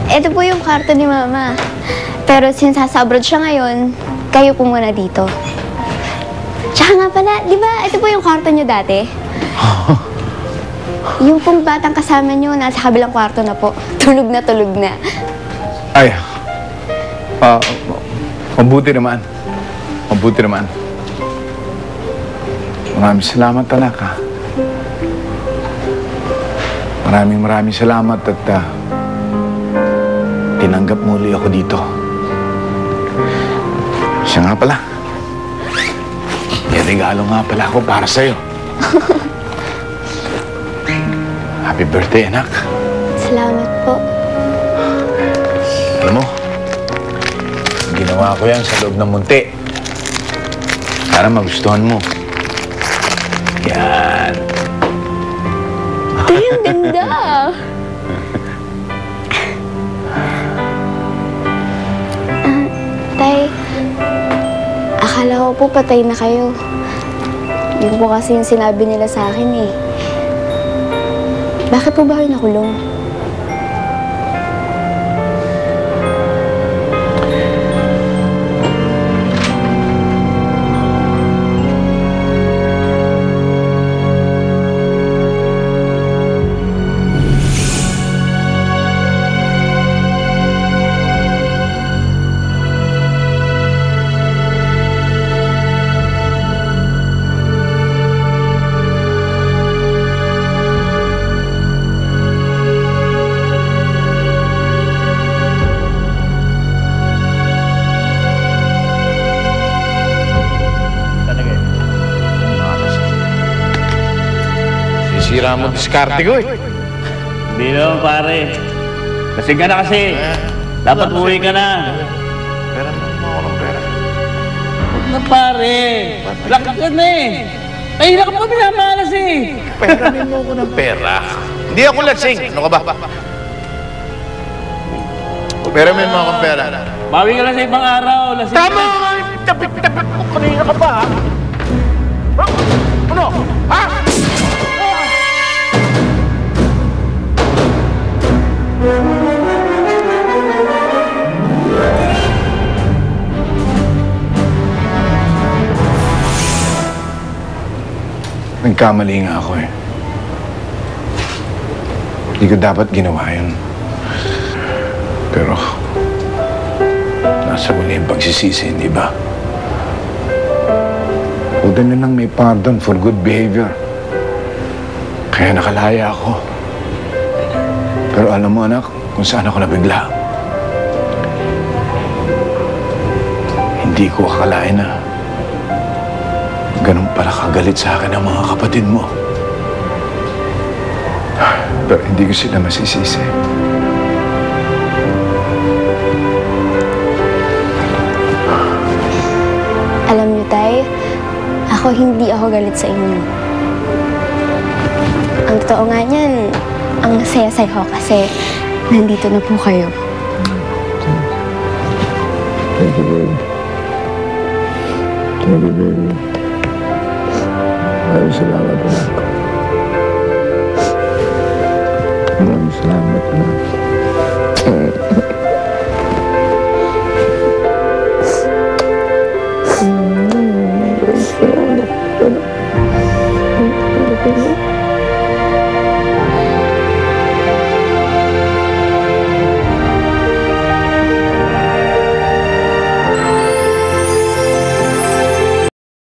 Ito po yung kwarto ni Mama. Pero since nasa abroad siya ngayon, kayo po muna dito. Tsaka nga pala, di ba, ito po yung kwarto niyo dati? Yung pong batang kasama niyo, nasa kabilang kwarto na po. Tulog na tulog na. Ay, mabuti naman. Mabuti naman. Maraming salamat, anak, ha. Maraming salamat at tinanggap mo ulit ako dito. Siya nga pala. May regalo nga pala ako para sa'yo. Happy birthday, anak. Salamat po. Alam mo, ginawa ko yan sa loob ng munti. Para magustuhan mo. Yan. Tay, ang ganda! Tay, akala ko po patay na kayo. Yun po kasi yung sinabi nila sa akin eh. Bakit po ba kayo nakulong? Sira mo diskarte ko, eh. Hindi naman, pare. Kasi ka na kasi. Dapat uwi ka na. Pera mo ako ng pera. Huwag na, pare. Lakad ka na eh. Ay, ka pa pinamalas eh. Peramin mo ako ng pera. Hindi ako lasing. Ano ka ba? Peramin mo akong pera. Bawi ka lang sa ibang araw. Lasing Tama nga! Tapit-tapit mo kanina ka pa, ha? Ano? Ha? Nagkamali nga ako, eh. Hindi ko dapat ginawa yun. Pero, nasa muli yung pagsisisi, di ba? Buti na lang may pardon for good behavior. Kaya nakalaya ako. Pero alam mo, anak, kung saan ako nabigla. Hindi ko akalain na ganun pala kagalit sa akin ang mga kapatid mo. Pero hindi ko sila masisisi. Alam niyo, Tay, hindi ako galit sa inyo. Ang totoo nga niyan, ang saya-saya ko kasi nandito na po kayo. Thank you, baby. Thank you, baby. Maraming salamat, anak. Maraming salamat, anak.